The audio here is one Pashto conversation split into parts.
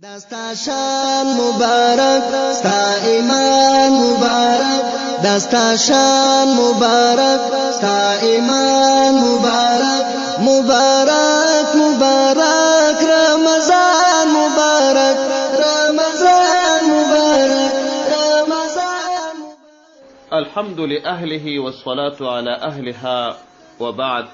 داستا شان مبارک ستا ایمان مبارک داستا شان مبارک ستا ایمان مبارک مبارک مبارک رمضان مبارک رمضان مبارک رمضان مبارك. الحمد لأهله والصلاة على أهلها وبعد.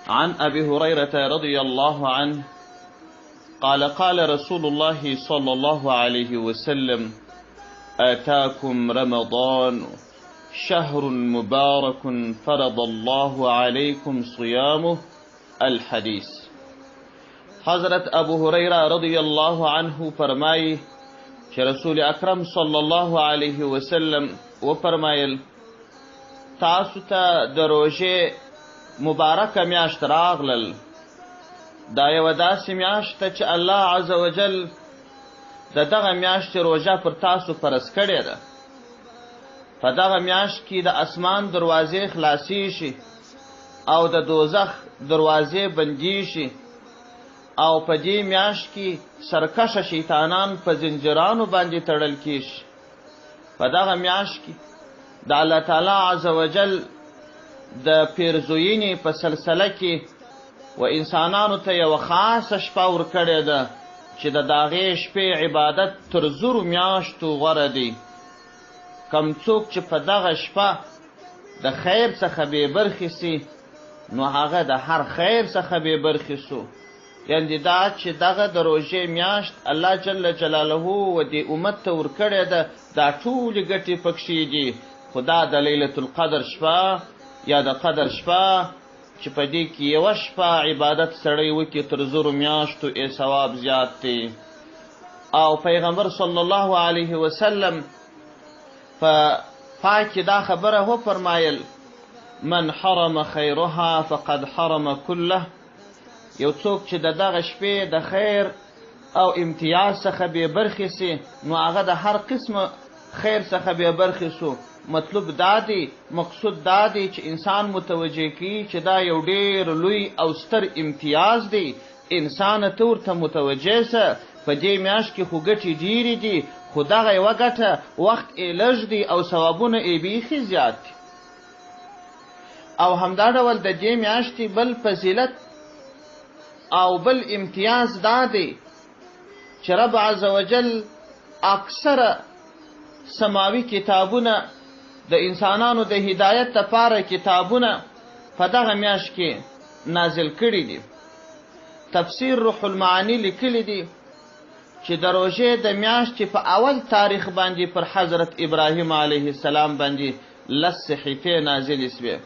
عن أبي هريرة رضي الله عنه قال قال رسول الله صلى الله عليه وسلم: آتاكم رمضان شهر مبارك فرض الله عليكم صيامه. الحديث. حضرت ابو هريره رضی الله عنه فرمایي چې رسول اکرم صلی الله علیه وسلم وفرمایل: تاسو ته د روژې مبارکه میاشت راغلل. دا یوه داسې میاشت ده چې الله عز وجل د دغه میاشتې روژه پر تاسو فرض کړې ده. په دغه میاشت کې د اسمان دروازې خلاصیږي او د دوزخ دروازې بندیږي او په دې میاشت کې سرکشه شیطانان په زنجیرانو باندې تړل کیږي. په دغه میاشت کې د الله تعالی عز وجل د پیرزوینې په سلسله کې و انسانانو ته یوه خاصه شپه ورکړې ده چې د هغې شپې عبادت تر زرو میاشتو غوره دی. کم څوک چې په دغه شپه د خیر څخه بې برخې سي نو هغه د هر خیر څخه بې برخې سو. یعنې دا چې دغه د روژې میاشت الله جل جلاله و دې امت ته ورکړې ده دا ټولې ګټې پکښې دي. خو دا د لیلة القدر شپه یا د قدر شپه چې په دې کې یوه شپه عبادت سړی وکړي تر زرو میاشتو ثواب زیات دی. او پیغمبر صلی الله علیه وسلم په پای کې دا خبره وفرمایل: من حرم خیرها فقد حرم کله. یو څوک چې د دغه شپې د خیر او امتیاز څخه بې برخې سي نو هغه د هر قسم خیر څخه بې برخې سو. مطلب دا دی، مقصود دا دی چې انسان متوجه کړي چې دا یو ډېر لوی او ستر امتیاز دی. انسان ته ورته متوجه سه. په دې میاشت کې خو ګټې ډېرې دي خو دغه یوه ګټه وخت یې لږ دی او ثوابونه یې بیخي زیات دي. او همدا ډول د دې میاشتې بل فضیلت او بل امتیاز دا دی چې رب عز وجل اکثره سماوي کتابونه د انسانانو د هدایت لپاره کتابونه په دغه میاشت کې نازل کړي دي. تفسیر روح المعانی لیکلی دی چې د روژې د میاشتې په اول تاریخ باندې پر حضرت ابراهیم علیه السلام باندې 10 صحیفې نازلې سوې.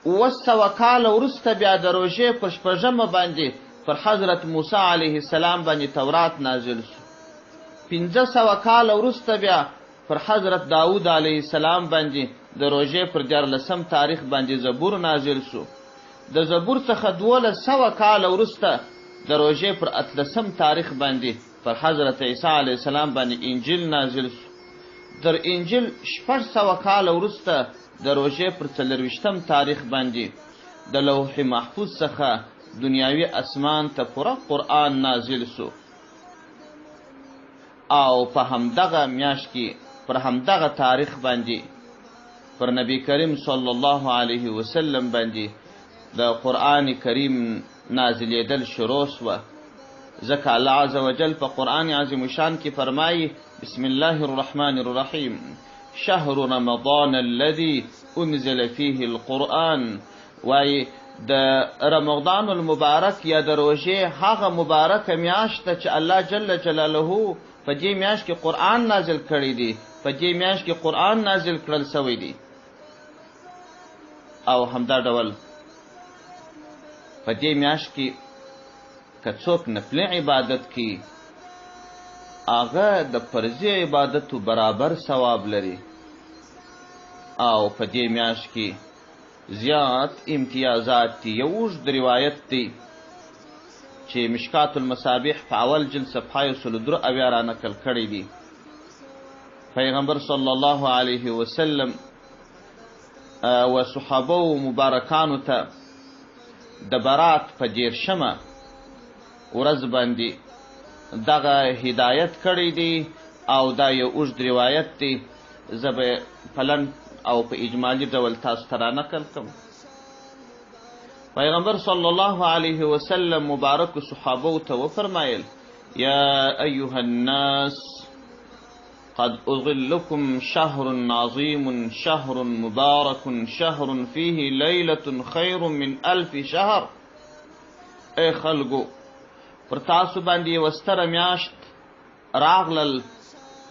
700 کاله وروسته بیا د روژې پر شپږمه باندې پر حضرت موسی علیه السلام باندې تورات نازل سو. 500 کاله وروسته بیا پر حضرت داود علیه السلام باندې د روژې پر 14 تاریخ باندې زبور نازل سو. د زبور څخه 1200 کاله وروسته د روژې پر 18 تاریخ باندې پر حضرت عیسی علیه السلام باندې انجیل نازل سو. در انجیل 600 کاله وروسته د روژې پر 24 تاریخ باندې د لوح محفوظ څخه دنیاوي اسمان ته پوره قرآن نازل سو. او په همدغه میاشت کې پر همدغه تاریخ باندې پر نبی کریم صلی الله علیه وسلم باندې د قرآن کریم نازلیدل شروع سوه. ځکه الله عز وجل په قرآن عظیم شان کې فرمایي: بسم الله الرحمن الرحیم شهر رمضان الذي انزل فيه القرآن. وایي د رمضان المبارک یا د روژې هغه مبارکه میاشت ده چې الله جل جلاله په دې میاشت کې قرآن نازل کړی دی. په دې میاشت کې قرآن نازل کړل سوی دی. او همدا ډول په دې میاشت کې که څوک نفلي عبادت کوي هغه د فرضي عبادتو برابر ثواب لري. او په دې میاشت کې زیات امتیازات دي. یو اوږد روایت دی چې مشکات المصابیح په اول جلد صفحه 103 را نقل کړی دی. پیغمبر صلی الله علیه وسلم و صحابه و مبارکانو ته د برات په 10مه ورځ باندې دغه هدایت کړی دی او دا یو اوږد روایت دی. زه به پلن او په اجمالي ډول تاسو ته رانقل کړم. پیغمبر صلی الله علیه وسلم مبارکو صحابو ته وفرمایل: یا ایها الناس قد أظلكم شهر عظيم شهر مبارك شهر فيه ليلة خير من 1000 شهر. اے خلقو، پر تاسو باندې یوه ستره میاشت راغلل،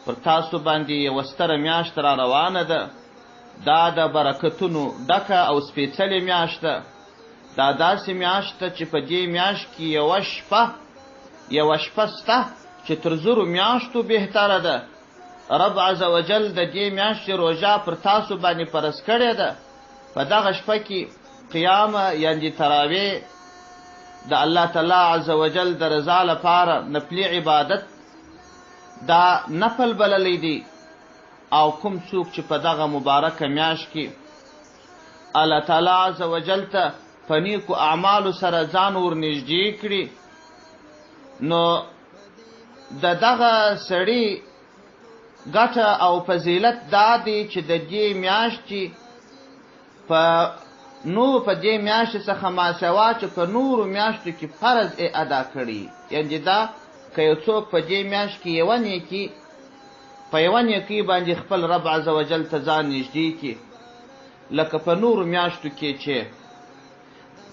پر تاسو باندې یوه ستره میاشت را روانه ده. دا د برکتونو ډکه او سپېڅلې میاشت ده. دا داسې میاشت ده چې په دې میاشت کې یوه شپه سته چې تر زرو میاشتو بهتره ده. رب عز وجل د دې میاشتې روژه پر تاسو باندې فرض کړې ده. په دغه شپه کې قیام یعنې تراویح د الله تعالی عز وجل د رضا لپاره نفلي عبادت دا نفل بللی دی. او کوم څوک چې په دغه مبارکه میاشت کې الله تعالی عز وجل ته په نیکو اعمالو سره ځان ورنږدې کړي، نو د دغه سړي ګټه او فضیلت دا دی چې د دې میاشتې په دې میاشتې څخه ماسوا چې په نورو میاشتو کې فرض ادا کړي. یعنې دا که یو څوک په دې میاشت کې په یوه نیکۍ باندې خپل رب عز وجل ته ځان نږدې کړي، لکه په نورو میاشتو کې چې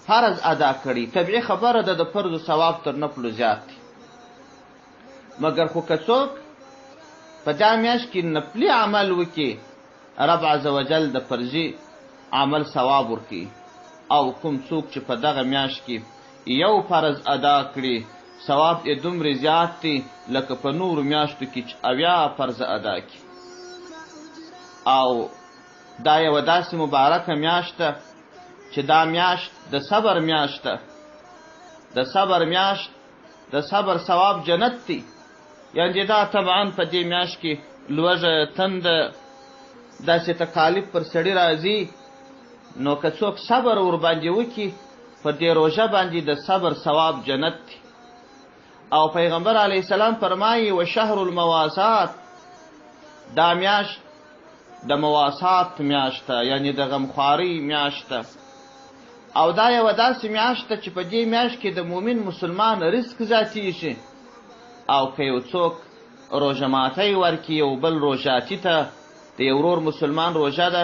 فرض ادا کړي، طبیعي خبره ده د فرضو ثواب تر نفلو زیات دی. مګر خو که څوک په دا میاشت کې نفلي عمل وکړي، رب عز وجل د فرضي عمل ثواب ورکړي. او کوم څوک چې په دغه میاشت کې یو فرض ادا کړي، ثواب یې دومره زیات دی لکه په نورو میاشتو کې چې 80 فرض ادا کړي. او دا یوه داسې مبارکه میاشت ده چې دا میاشت د صبر میاشت ده. د صبر میاشت، د صبر ثواب جنت دی. یعنې دا طبعا په دې میاشت کې لوږه، تنده، داسې تکالیف پر سړي راځي، نو که څوک صبر ورباندې وکړي، په دې روژه باندې د صبر ثواب جنت دی. او پیغمبر علیه السلام فرمایي: و شهر المواسات، دا میاشت د مواسات میاشت ده، یعنې د غمخوارۍ میاشت ده. او دا یوه داسې میاشت ده چې په دې میاشت کې د مؤمن مسلمان رزق زیاتېږي. او که یو څوک روژه ماتی ورکړي یو بل روژاتي ته، د یو ورور مسلمان روژه ده،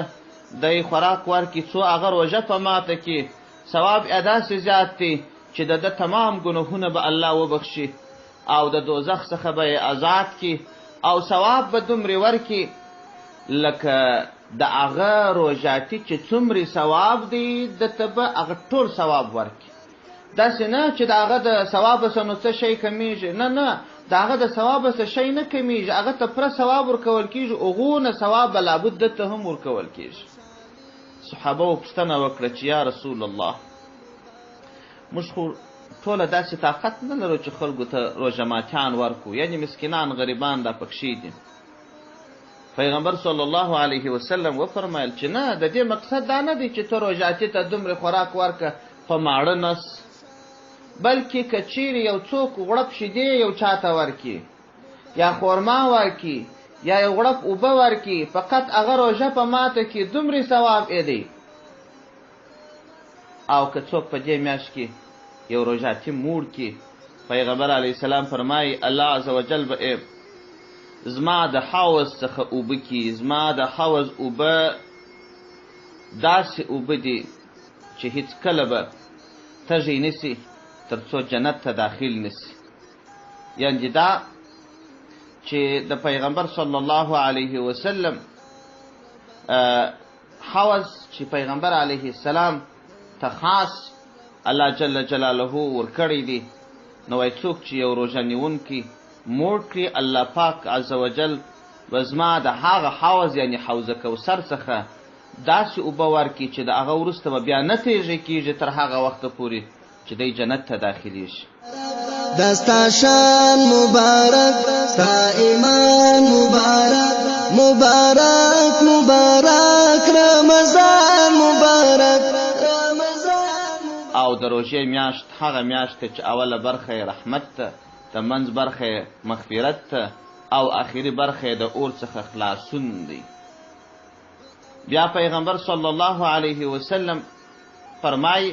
دی خوراک ورکړي څو هغه روژه په ماته کې، ثواب یې داسې زیات دی چې د ده تمام ګناهونه به الله وبخشي او د دوزخ څخه به یې آزاد کړي، او ثواب به دومرې ورکړي لکه د هغه روژاتي چې څومرې ثواب دی دته به هغه ټول ثواب ورکړي. داسې نه چې د هغه د ثوابه څه نو څه شی کمیږي، نه، د هغه د ثوابه څه شی نه کمیږي، هغه ته پوره ثواب ورکول کېږي، هغونه ثواب به لابد دته هم ورکول کېږي. صحابه پوښتنه وکړه چې یا رسول الله، موږ خو ټوله داسې طاقت نه لرو چې خلکو ته روژه ماتیان ورکو، یعنې مسکینان غریبان دا پکښې دي. پیغمبر صلی الله علیه وسلم وفرمایل چې نه، د دې مقصد دا نه دی چې ته روژاتي ته دومره خوراک ورکه په ماړه نس، بلکې که چیرې یو څوک غوړپ شیدې یو چاته ورکړي، یا خورما ورکړي، یا یو غوړپ اوبه ورکړي، فقط هغه روژه په ماته کې دومره ثواب یې دی. او که څوک په دې میاشت کې یو روژاتي موړ کړي، پیغمبر علیه السلام فرمایي الله عز وجل به زما د حوض څخه اوبه کړي. زما د حوض اوبه داسې اوبه دي چې هیڅ کله به تږی نسی تر څو جنت ته داخل نسی. یعنې دا چې د پیغمبر صلی الله علیه وسلم حوض چې پیغمبر علیه السلام ته خاص الله جل جلاله ورکړی دی، نو وایي څوک چې یو روژه نیونکی موړ کړي، الله پاک عز وجل به زما د هغه حوض یعنې حوض کوثر څخه داسې اوبه ورکړي چې د هغه وروسته به بیا نه تیږی کېږي تر هغه وخته پورې چې دی جنت ته داخلیږي. دستا شان مبارک، ستا ایمان مبارک، مبارک مبارک رمضان مبارک، رمضان. او د روژې میاشت هغه میاشت چې اوله برخه یې رحمت ده، د منځ برخه مغفرت ته او آخري برخه د اور څخه خلاصون دی. بیا پیغمبر صلی الله علیه وسلم فرمای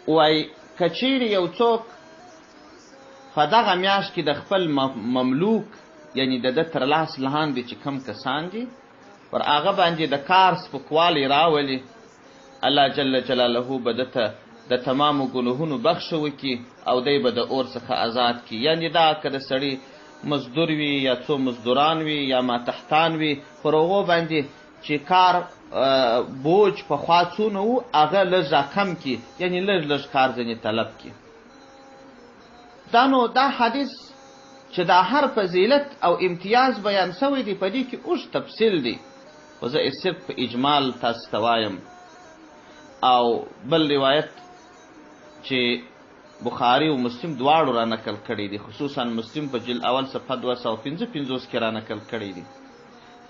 وای کچیر یو څوک په دغه میاشت کې د خپل مملوک یعنی د تر لاس لاندې چې کم کسان دي پر هغه باندې د کار سپکوالی راولي، الله جل جلاله به دته د تمامو ګناهونو بخښ وکړي او دی به د اور څخه آزاد کړي. یعنې دا که د سړي مزدور وي یا څو مزدوران وي یا ماتحتان وي، پر هغو باندې چې کار بوج پخوا څونه و هغه لږ راکم کړي، یعنې لږ لږ کار ځینې طلب کړي. دا حدیث چې دا هر فضیلت او امتیاز بیان سوی دی په دې کې اوږد تفصیل دی، خو زه صرف په اجمال تاسو ته وایم. او بل روایت چې بخاری و مسلم دواړو را نقل کړی دی، خصوصا مسلم په جلد اول صفحه 255 کې را نقل کړی دی.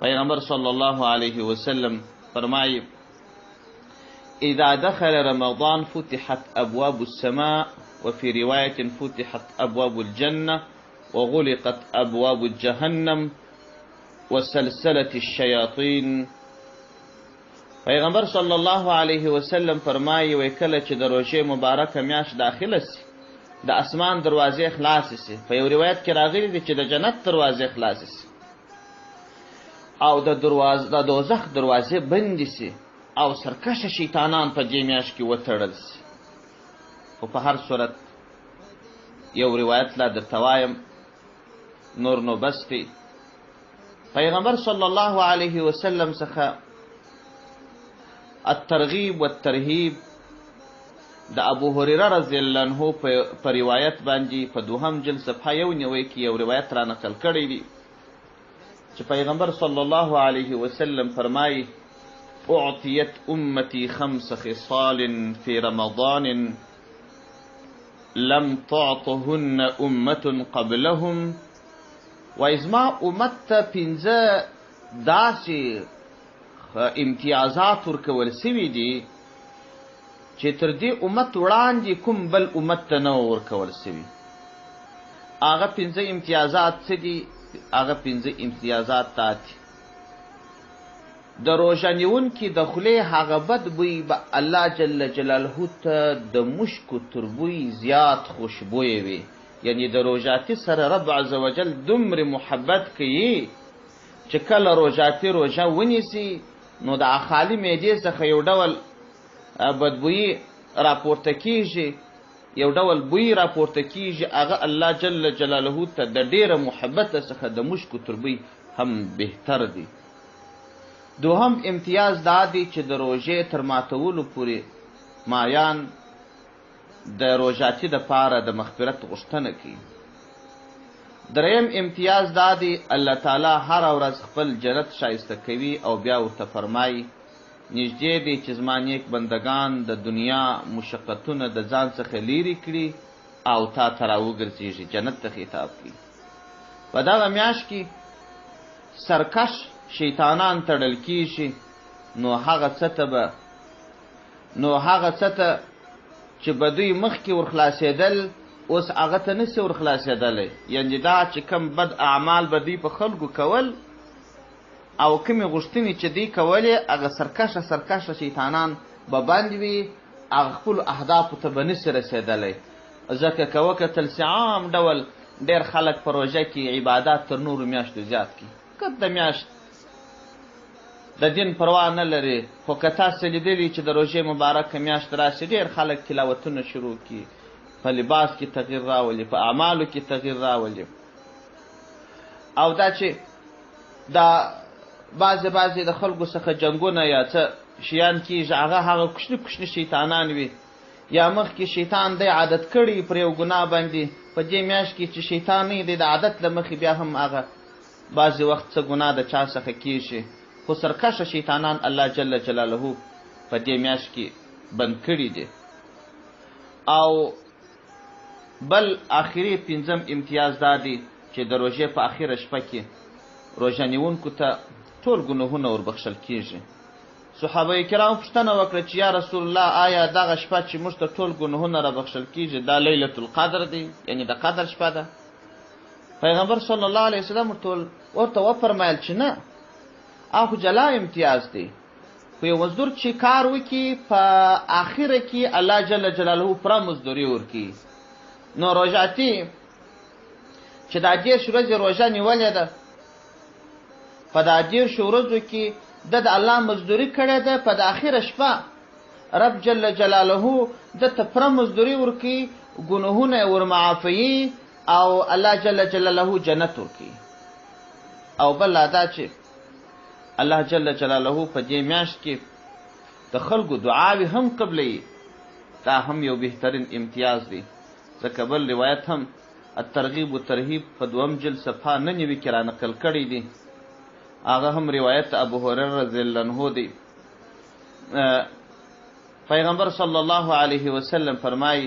پیغمبر صلی الله علیه وسلم فرمایي اذا دخل رمضان فتحت ابواب السماء وفي رواية فتحت ابواب الجنة وغلقت ابواب جهنم وسلسلة الشياطين. پیغمبر صلی الله علیه وسلم فرمایي وای کله چې د روژې مبارکه میاشت داخله سي د اسمان دروازې خلاصې سي. په یو روایت کې راغلی دی چې د جنت دروازې خلاصې سي او د دوزخ دروازې بندې سي او سرکشه شیطانان په دې میاشت کې وتړل سي. خو په هر صورت یو روایت لا درته وایم، نور نو بس دی. پیغمبر صلی الله علیه وسلم څخه الترغیب والترهیب د ابو هریره رضی الله عنه په روایت باندې په 2 جلد صفحه 91 کې یو روایت را نقل کړی دی چې پیغمبر صلی الله علیه وسلم فرمایي اعطیت امتی 5 خصال فی رمضان لم تعطهن امة قبلهم. وازما امت ته 15 داسې امتیازات ورکول سوي دي چې تر دې امت وړاندې کوم بل امت ته نه ورکول سوي. هغه 15 امتیازات څه دي؟ هغه 15 امتیازات دا دي: د روژه نیونکي د خولې هغه بد بوی به الله جل جلاله ته د مشکو تر بوی زیات خوشبویه وي. یعنی د روژاتي سره رب عز وجل دومره محبت کوي چې کله روژاتي روژه ونیسي نو د خالي معدې څخه یو ډول بدبویي راپورته کیږي، یو ډول بوی راپورته کیږي، هغه الله جل جلاله ته د ډیره محبت څخه د مشکو تر بوی هم بهتر دی. دوهم امتیاز دا دی چې د روژې تر ماتولو پورې مایان د روژاتي دپاره د مغفرت غوښتنه کوي. دریم امتیاز دا دی الله تعالی هر ورځ خپل جنت شایسته کوي او بیا ورته فرمایي نږدې دی چې زما نیک بندگان د دنیا مشقتونه د ځان څخه لیرې کړي او تا ته راوګرځېږي، جنت ته خطاب کوي. په دغه میاشت کې سرکش شیطانان تړل کیږي، نو هغه څه ته چې به دوی مخکې ورخلاصېدل اوس هغه ته نسي ورخلاصېدلی. یعنې دا چې کم بد اعمال به دوی په خلکو کول او کومې غوښتنې چې دوی کولې هغه سرکشه شیطانان به بند وي، هغه خپلو اهدافو ته به نسي رسېدلی. ځکه که وکتل چې عام ډول ډېر خلک په روژه کې عبادات تر نورو میاشتو زیات کړي، که د میاشت د دین پروا نه لري. خو که تاسو لیدلي چې د روژې مبارکه میاشت راشي ډېر خلک تلاوتونه شروع کړي، په لباس کې تغییر راولي، په اعمالو کې تغییر راولي. او دا چې دا بعضې د خلکو څخه جنګونه یا څه شیان کېږي هغه کوچني شیطانان وي، یا مخکې شیطان دی عادت کړي پر یو ګناه باندې، په دې میاشت کې چې شیطان نه دی د عادت له مخې بیا هم هغه بعضې وخت څه ګناه د چا څخه کېږي. خو سرکشه شیطانان الله جل جلاله په دې میاشت کې بند کړي دي. او بل آخري 5م امتیاز دا دی چې د روژې په آخره شپه کې روژه نیونکو ته ټول ګناهونه وربخښل کېږي. صحابه کرام پوښتنه وکړه چې یا رسول الله آیا دغه شپه چې موږ ته ټول ګناهونه رابخښل کیږي دا لیلة القدر دی، یعنی د قدر شپه ده؟ پیغمبر صلی الله علیه وسلم ورته وفرمایل چې نه، هغه جلا امتیاز دی، خو یو مزدور چې کار وکړي په آخره کې الله جل جلاله پوره مزدوري ورکړي. نو روژاتي چې دا 10 ورځې روژه نیولې ده، په دا 10 ورځو کې د الله مزدوري کړې ده، په د آخره شپه رب جل جلاله د ته پوره مزدوري ورکړي، ګناهونه یې ورمعافوي او الله جل جلاله جنت ورکړي. او بل دا چې الله جل جلاله په دې میاشت کې د خلکو دعاوې هم قبلوي، دا هم یو بهترین امتیاز دی. ځکه بل روایت هم الترغیب والترهیب په 2 جلد صفحه 99 کې را نقل کړی دی، هغه هم روایت ابو هریره رضی الله عنه دی. پیغمبر صلی الله علیه وسلم فرمایي،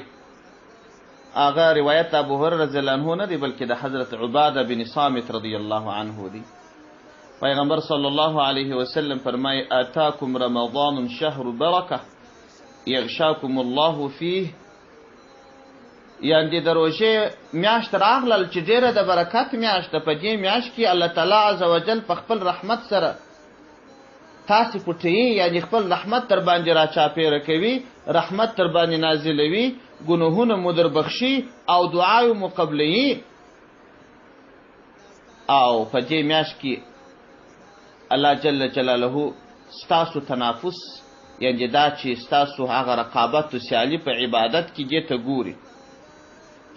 هغه روایت ابو هریره رضی الله عنه نه دی بلکې د حضرت عباده بن صامت رضی الله عنه دی. پیغمبر صلی الله علیه وسلم فرمایي آتاکم رمضان شهر برکه یغشاکم الله فیه، یعنی د روژې میاشت راغلل چې ډېره د برکت میاشت ده، په دې میاشت کې الله تعالی عز وجل په خپل رحمت سره تاسې پټوي، یعنی خپل رحمت در باندې راچاپېره کوي، رحمت در باندې نازلوي، ګناهونه مو در بخشي او دعاوې مو قبلوي. او په دې میاشت کې الله جل جلاله ستاسو تنافس، یعنی دا چې ستاسو هغه رقابت و سیالي په عبادت کې دې ته ګوري،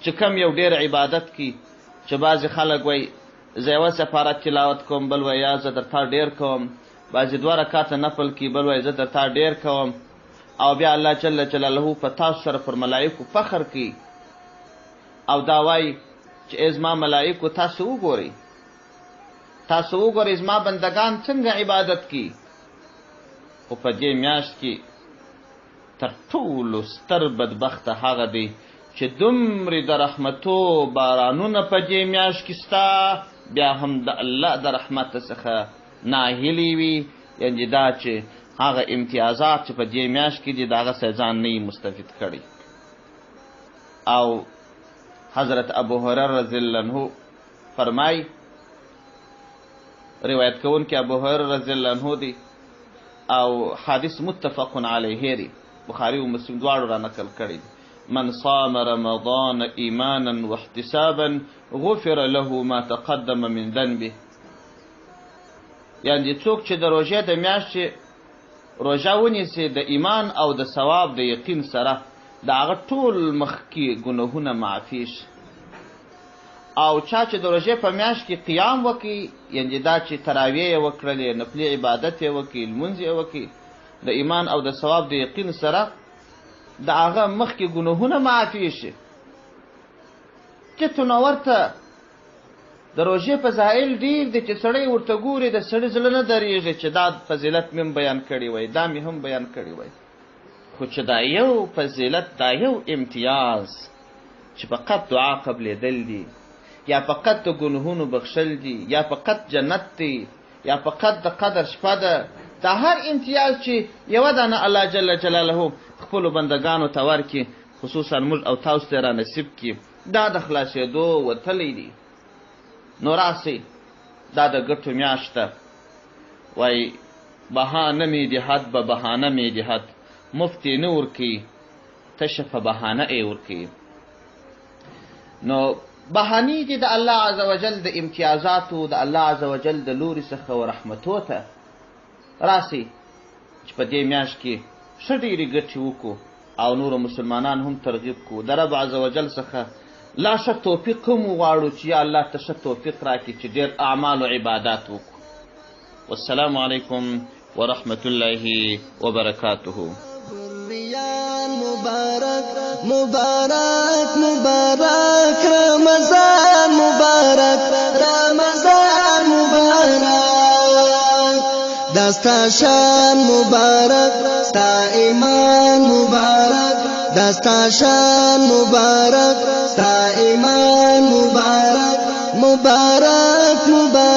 چې کم یو ډېر عبادت کې چې بعضې خلک وایي زه یوه سپاره تلاوت کوم، بل وایي یا زه در تا ډېر کوم، بعضې 2 رکاته نفل کې، بل وایي زه در تا ډېر کوم، او بیا الله جل جلاله په تاسو سره پر ملایکو فخر کوي او دا وایي چې ای زما ملایکو تاسو وګورئ زما بندگان څنګه عبادت کوي. خو په دې میاشت کې تر ټولو ستر بدبخته هغه دی چې دومره د رحمتو بارانونه په دې میاشت کې ستا، بیا هم د الله د رحمت څخه ناهیلي وي، یعنې دا چې هغه امتیازات چې په دې میاشت کې دي د هغه څخه ځان نه مستفید کړی. او حضرت ابو هریره رضی الله عنه فرمایي، روایت کوونکی ابو هریره رضی الله عنه دی او حدیث متفق علیه دی، بخاری و مسلم دواړو را نقل کړی دی. من صام رمضان ایمانا واحتسابا غفر له ما تقدم من ذنبه، یعنی څوک چې د روژې د میاشتې روژه ونیسي د ایمان او د ثواب د یقین سره، د هغه ټول مخکې ګناهونه معافي شي. او چا چې د روژې په میاشت کې قیام وکړي، یعنې دا چې تراویح یې وکړلې، نفلي عبادت یې وکړي، لمونځ یې وکړي، د ایمان او د ثواب د یقین سره د هغه مخکې ګناهونه معافي شي. چې نو ورته د روژې فضایل ډېر دی چې سړی ورته ګوري د سړي زړه نه درېږي چې دا فضیلت مې هم بیان کړی وای، دا مې هم بیان کړی وای. خو چې دا یو فضیلت، دا یو امتیاز چې فقط دعا قبلېدل دي، یا فقط د ګناهونو بخښل دي، یا فقط جنت دی، یا فقط د قدر شپه ده، دا هر امتیاز چې یوه دانه الله جل جلاله خپلو بندګانو ته ورکړي، خصوصا موږ او تاسو ته را نصیب کړي، دا د خلاصېدو وتلی دی. نو راسئ، دا د ګټو میاشت ده، وایي بهانه مې دهد به بهانه مې دهد، مفتې نه ورکوي تشه په بهانه یې ورکوي. نو بهانې دي د الله عز وجل د امتیازاتو، د الله عز وجل د لوري څخه و رحمتو ته. راسئ چې په دې میاشت کې ښه ډېرې ګټې وکړو او نورو مسلمانان هم ترغیب کړو. د رب عز وجل څخه لا ښه توفیق هم وغواړو چې یا الله ته ښه توفیق راکړي چې ډېر اعمال و عبادات وکړو. والسلام علیکم ورحمة الله وبرکاته. مبارک مبارک مبارک رمضان مبارک رمضان مبارک، دستا شان مبارک ستا ایمان مبارک، دستا شان مبارک ستا ایمان مبارک، مبارک مبارک